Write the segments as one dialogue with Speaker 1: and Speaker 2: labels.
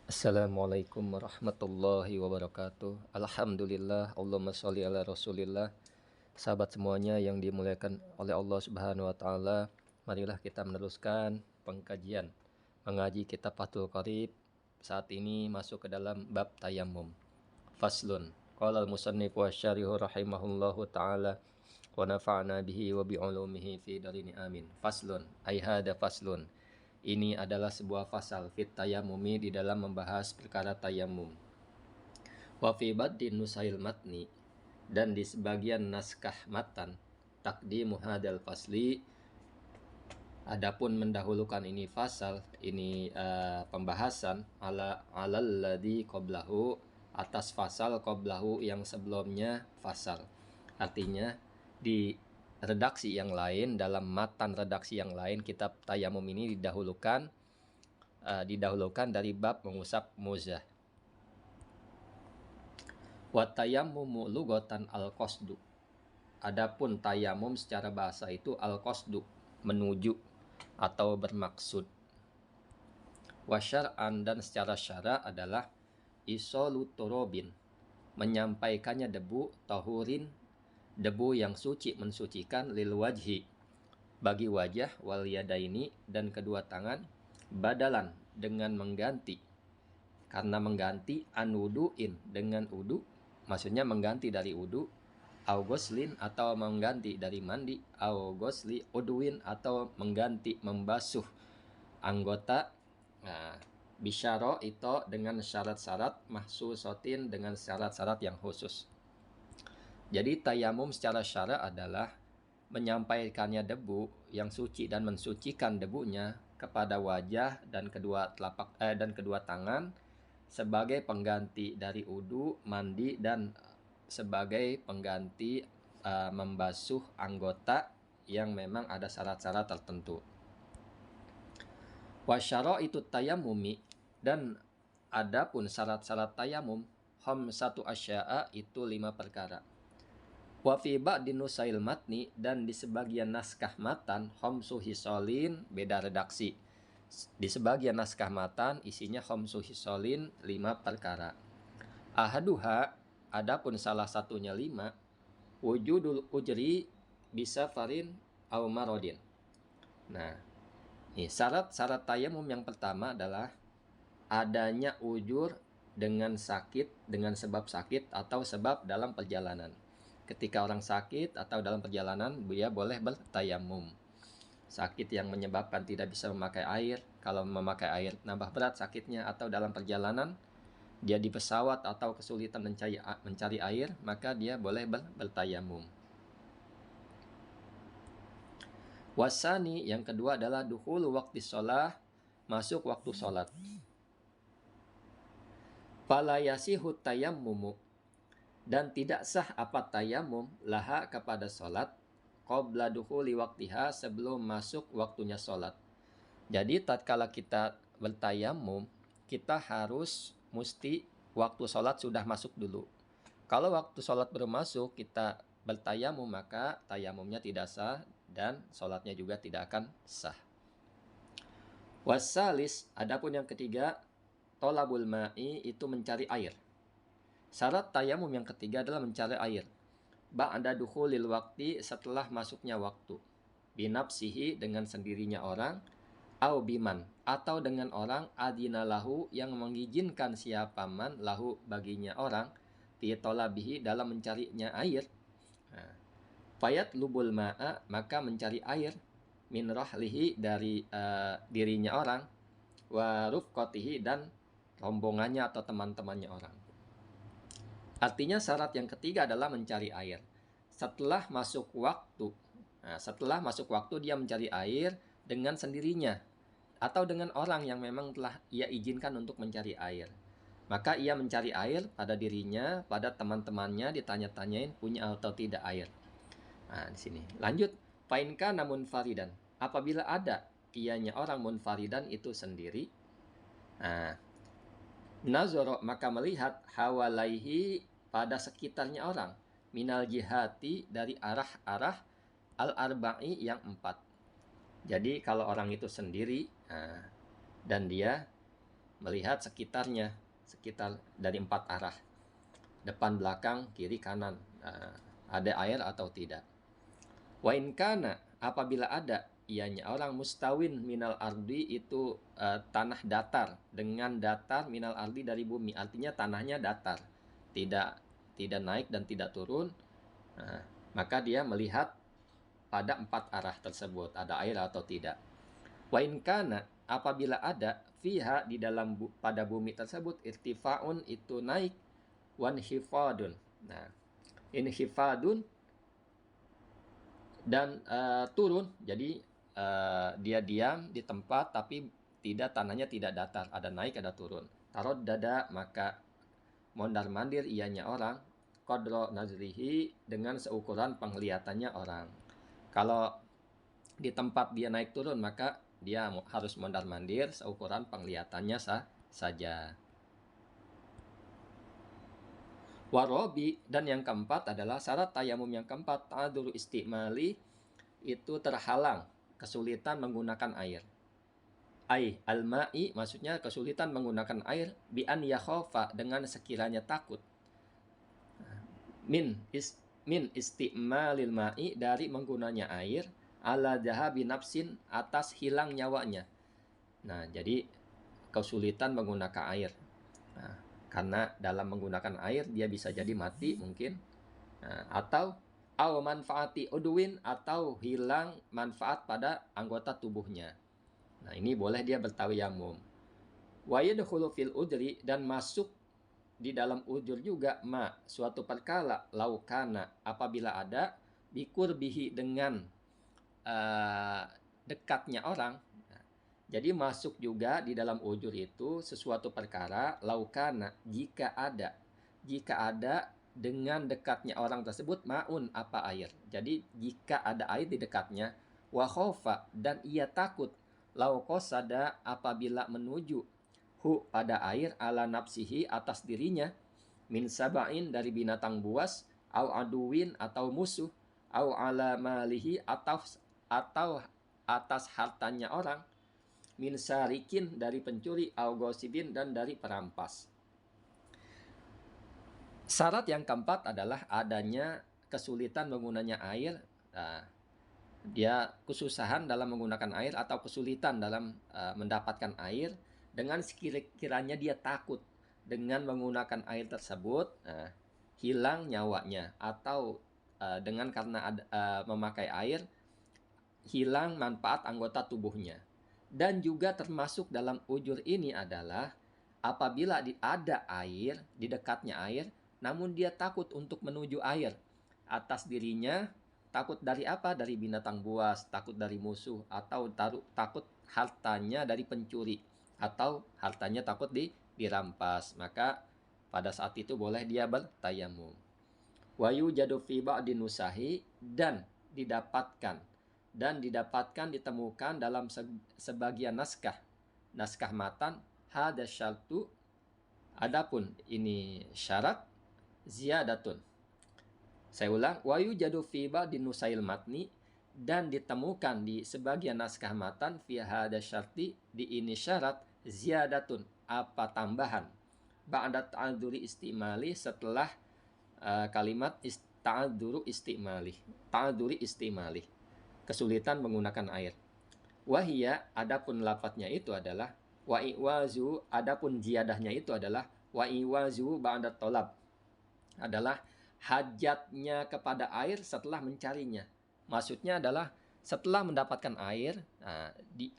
Speaker 1: Assalamualaikum warahmatullahi wabarakatuh. Alhamdulillah, Allahumma sholli ala Rasulillah. Sahabat semuanya yang dimuliakan oleh Allah Subhanahu wa taala, marilah kita meneruskan pengkajian mengaji kitab Fathul Qorib. Saat ini masuk ke dalam bab tayammum. Faslun. Qala al-musannif wa syarihu rahimahullahu taala wa nafa'na bihi wa bi ulumihi fi darini amin. Faslun. Ai hada faslun. Ini adalah sebuah fasal fit tayamumi di dalam membahas perkara tayamum. Wa fi baddin nusail matni, dan di sebagian naskah matan takdimu hadal fasli, adapun mendahulukan ini fasal, ini pembahasan ala alladzi qablahu, atas fasal qablahu yang sebelumnya fasal. Artinya di redaksi yang lain, dalam matan redaksi yang lain, kitab tayamum ini didahulukan dari bab mengusap muzah. Wa tayammumu lughatan al-qasdu. Adapun tayamum secara bahasa itu al-qasdu, menuju atau bermaksud. Wa syar'an, dan secara syara adalah isolu turobin, menyampaikannya debu, tahurin, debu yang suci, mensucikan, lil wajhi, bagi wajah, wal yadaini, dan kedua tangan, badalan, dengan mengganti, karena mengganti, an wudu'in, dengan wudu, maksudnya mengganti dari wudu, au ghuslin, atau mengganti dari mandi, au ghusli udwin, atau mengganti membasuh anggota. Nah, bisyaro itu dengan syarat-syarat, mahsusotin, dengan syarat-syarat yang khusus. Jadi tayamum secara syara adalah menyampaikannya debu yang suci dan mensucikan debunya kepada wajah dan kedua tangan sebagai pengganti dari wudu, mandi, dan sebagai pengganti membasuh anggota yang memang ada syarat-syarat tertentu. Wasyaro itu tayamumi, dan adapun syarat-syarat tayamum, satu asya'a, itu 5 perkara. Wa fi ba'di nusail matni, dan di sebagian naskah matan, khamsu hisolin, beda redaksi. Di sebagian naskah matan isinya khamsu hisolin, 5 perkara. Ahaduha, adapun salah satunya 5, wujudul ujri bisa farin au marodin. Nah, ini syarat-syarat tayamum yang pertama adalah adanya ujur dengan sakit, dengan sebab sakit atau sebab dalam perjalanan. Ketika orang sakit atau dalam perjalanan, dia boleh bertayamum. Sakit yang menyebabkan tidak bisa memakai air, kalau memakai air nambah berat sakitnya, atau dalam perjalanan dia di pesawat atau kesulitan mencari air, maka dia boleh bertayamum. Wasani, yang kedua adalah dukhulu waqti sholah, masuk waktu sholat. Fala yasihu tayammumu, dan tidak sah apa tayamum laha kepada sholat, qabla dukhuli waqtiha, sebelum masuk waktunya sholat. Jadi tatkala kita bertayamum, kita mesti waktu sholat sudah masuk dulu. Kalau waktu sholat belum masuk, kita bertayamum, maka tayamumnya tidak sah dan sholatnya juga tidak akan sah. Wasalis, adapun yang ketiga, tolabul ma'i, itu mencari air. Syarat tayamum yang ketiga adalah mencari air. Ba'da dukhulil waqti, setelah masuknya waktu. Binafsihi, dengan sendirinya orang. Au biman, atau dengan orang, adina lahu, yang mengizinkan siapa man lahu, baginya orang, fi tolabihi, dalam mencarinya air. Fayat lubul ma'a, maka mencari air, min rahlihi, dari dirinya orang, wa rufqatihi, dan rombongannya atau teman-temannya orang. Artinya syarat yang ketiga adalah mencari air. Setelah masuk waktu, dia mencari air dengan sendirinya atau dengan orang yang memang telah ia izinkan untuk mencari air. Maka ia mencari air pada dirinya, pada teman-temannya, ditanya-tanyain punya atau tidak air. Nah, di sini. Lanjut, fainka namun faridan. Apabila ada ianya orang munfaridan, itu sendiri. Nah, nazoro, maka melihat, hawalaihi, pada sekitarnya orang, minal jihati, dari arah-arah, al-arba'i, yang 4. Jadi kalau orang itu sendiri, dan dia melihat sekitarnya, sekitar dari 4 arah, depan, belakang, kiri, kanan, ada air atau tidak. Wa in kana, apabila ada ianya orang mustawin minal ardi, itu tanah datar, dengan datar minal ardi dari bumi, artinya tanahnya datar, tidak naik dan tidak turun. Maka dia melihat pada 4 arah tersebut ada air atau tidak. Wa in kana, apabila ada fiha, di dalam pada bumi tersebut, irtifaun, itu naik, wan hifadun. Nah, inhifadun dan turun. Jadi dia diam di tempat tapi tanahnya tidak datar, ada naik ada turun. Tarot dada, maka mondar mandir ianya orang, qadra nazrihi, dengan seukuran penglihatannya orang. Kalau di tempat dia naik turun, maka dia harus mondar mandir seukuran penglihatannya saja. Warobi, dan yang keempat adalah syarat tayamum yang keempat, ta'adzuru istimali, itu terhalang, kesulitan menggunakan air. Al-ma'i, maksudnya kesulitan menggunakan air, bi an yakhofa, dengan sekiranya takut, min istimalil ma'i, dari menggunanya air, ala dhahabi nafsin, atas hilang nyawanya. Nah, jadi kesulitan menggunakan air. Nah, karena dalam menggunakan air dia bisa jadi mati mungkin. Atau manfaati udwin, atau hilang manfaat pada anggota tubuhnya. Nah, ini boleh dia bertayamum. Wa yadkhulu fil udri, dan masuk di dalam ujur juga, suatu perkara, laukana, apabila ada, bikurbihi, dengan dekatnya orang. Jadi masuk juga di dalam ujur itu sesuatu perkara, laukana, jika ada dengan dekatnya orang tersebut, maun, apa air. Jadi jika ada air di dekatnya, wa khofa, dan ia takut, laukosada, apabila menuju, pada air, ala nafsihi, atas dirinya, min sabain, dari binatang buas, au aduwin, atau musuh, au ala malihi, atau atas hartanya orang, min syarikin, dari pencuri, au gosibin, dan dari perampas. Syarat yang keempat adalah adanya kesulitan menggunanya air. Dia kesusahan dalam menggunakan air, atau kesulitan dalam mendapatkan air, dengan sekiranya dia takut dengan menggunakan air tersebut hilang nyawanya, atau dengan karena memakai air hilang manfaat anggota tubuhnya. Dan juga termasuk dalam ujur ini adalah apabila ada air, di dekatnya air, namun dia takut untuk menuju air, atas dirinya takut dari apa? Dari binatang buas, takut dari musuh, atau takut hartanya dari pencuri, atau hartanya takut dirampas. Maka pada saat itu boleh dia bertayamum. Wa yujadu fi ba'di nusahi, dan ditemukan dalam sebagian naskah matan, hada syartu, adapun ini syarat, ziyadatun. Saya ulang, wa yujadu fi ba'di nusail matni, dan ditemukan di sebagian naskah matan, fi hada syarti, di ini syarat, ziyadatun, apa tambahan, ba'da ta'adzuri istimali, setelah kalimat ta'adzuri istimali, kesulitan menggunakan air. Wahia, adapun lafadznya itu adalah wa iwazu, adapun ziyadahnya itu adalah wa iwazu ba'da tolab, adalah hajatnya kepada air setelah mencarinya. Maksudnya adalah setelah mendapatkan air,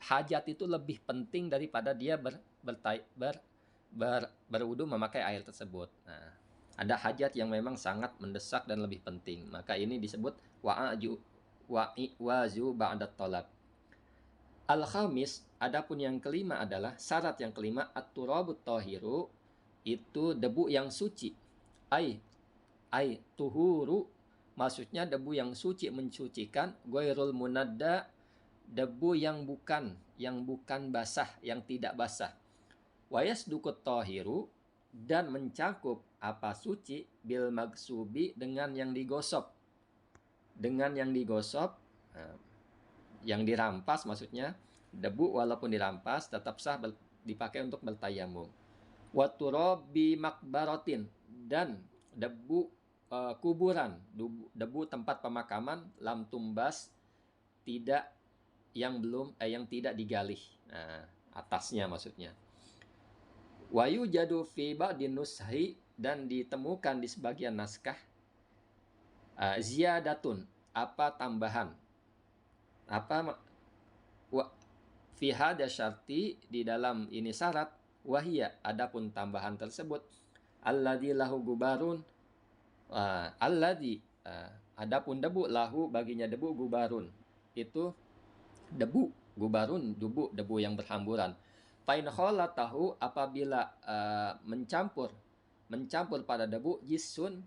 Speaker 1: hajat itu lebih penting daripada dia berwudu memakai air tersebut. Ada hajat yang memang sangat mendesak dan lebih penting, maka ini disebut wa'iwazu ba'da tolab. Al-khamis, adapun yang kelima adalah syarat yang kelima, at-turabut tahiru, itu debu yang suci. Ai tuhuru, maksudnya debu yang suci, mensucikan, ghairul munadda, debu yang bukan basah, yang tidak basah. Wa yasduqut tahiru, dan mencakup apa suci, bil magsubi, dengan yang digosok. Yang dirampas, maksudnya debu walaupun dirampas tetap sah dipakai untuk bertayamum. Wa turabi makbaratin, dan debu kuburan, debu tempat pemakaman, lam tumbas, tidak yang tidak digali. Nah, atasnya maksudnya. Wayu jadu fi ba'din nushi, dan ditemukan di sebagian naskah ziyadatun, apa tambahan, apa fi hada syarti, di dalam ini syarat, wahia, adapun tambahan tersebut, alladzi lahu gubarun, alladzi, adapun debu, lahu baginya debu, gubarun itu debu, gubarun debu yang berhamburan. Fain tahu, apabila mencampur pada debu, jisun,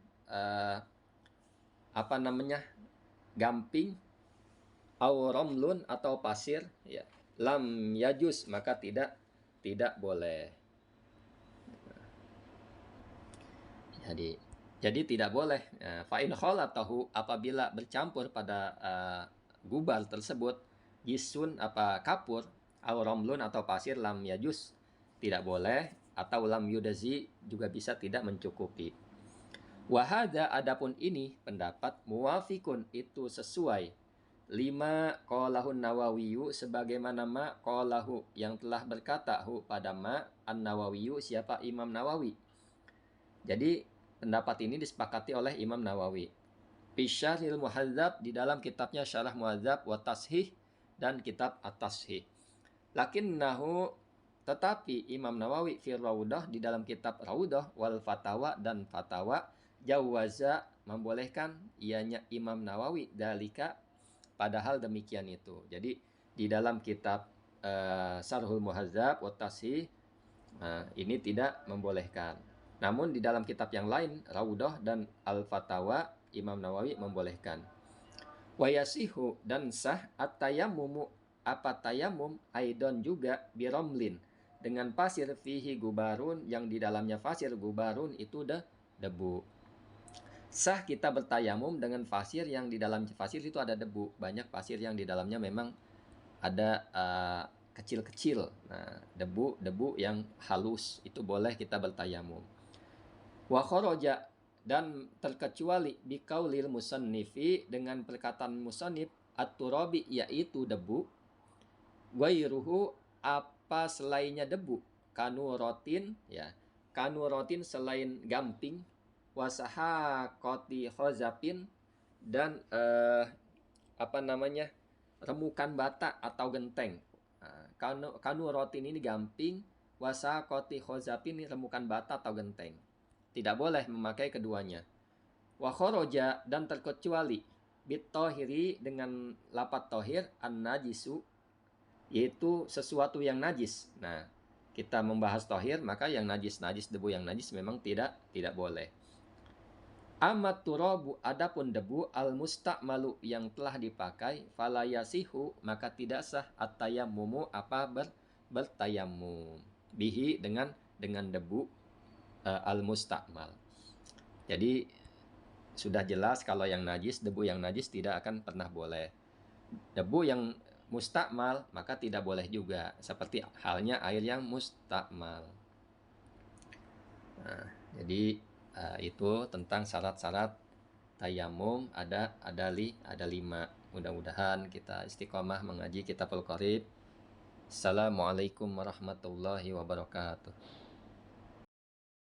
Speaker 1: gamping, au romlun, atau pasir, ya, lam yajus, maka tidak boleh. Jadi tidak boleh. Fa'in khalatahu, apabila bercampur pada gubar tersebut, jisun, kapur, au romlun, atau pasir, lam yajus, tidak boleh, atau lam yudazi, juga bisa tidak mencukupi. Wahada, adapun ini pendapat, muwafikun, itu sesuai, lima qalahun Nawawiyu, sebagaimana ma qalahu, yang telah berkata hu pada ma an-Nawawiyu, siapa Imam Nawawi. Jadi pendapat ini disepakati oleh Imam Nawawi. Bisyarhil Muhadzab, di dalam kitabnya Syarah Muhadzab, wa Tashih, dan kitab At-Tashih. Lakinnahu, tetapi Imam Nawawi fi Raudah, di dalam kitab Raudah, wal Fatawa, dan Fatawa, jawaza, membolehkan, ianya Imam Nawawi, dalika, padahal demikian itu. Jadi di dalam kitab Syarhul Muhadzab wa Tashih, ini tidak membolehkan. Namun di dalam kitab yang lain, Raudah dan Al-Fatawa, Imam Nawawi membolehkan. Wa yasihu, dan sah, at-tayammumu, apa tayamum, aidon juga, biromlin, dengan pasir, fihi gubarun, yang di dalamnya pasir, gubarun itu debu. Sah kita bertayamum dengan pasir yang di dalam pasir itu ada debu. Banyak pasir yang di dalamnya memang ada kecil-kecil. Nah, debu yang halus itu boleh kita bertayamum. Wa kharaja, dan terkecuali biqaulil musannifi, dengan perkataan musannif, at-turabi, yaitu debu, wairuhu, apa selainnya debu, kanuratin, ya, kanuratin selain gamping, wasahaqati khazapin, dan remukan bata atau genteng. Kanuratin ini gamping, wasahaqati khazapin ini remukan bata atau genteng. Tidak boleh memakai keduanya. Wa kharaja, dan terkecuali bitohiri, dengan lapat tohir, an-najisu, yaitu sesuatu yang najis. Nah, kita membahas tohir, maka yang najis, debu yang najis memang tidak boleh. Amat turabu, adapun debu, al-musta'malu, yang telah dipakai, falayasihu, maka tidak sah, at-tayammumu, bertayamum, bihi, dengan debu al-musta'mal. Jadi sudah jelas kalau yang najis, debu yang najis tidak akan pernah boleh. Debu yang musta'mal maka tidak boleh juga, seperti halnya air yang musta'mal. Nah, jadi itu tentang syarat-syarat tayamum, ada 5. Mudah-mudahan kita istiqomah mengaji Kitabul Qorib. Assalamualaikum warahmatullahi wabarakatuh.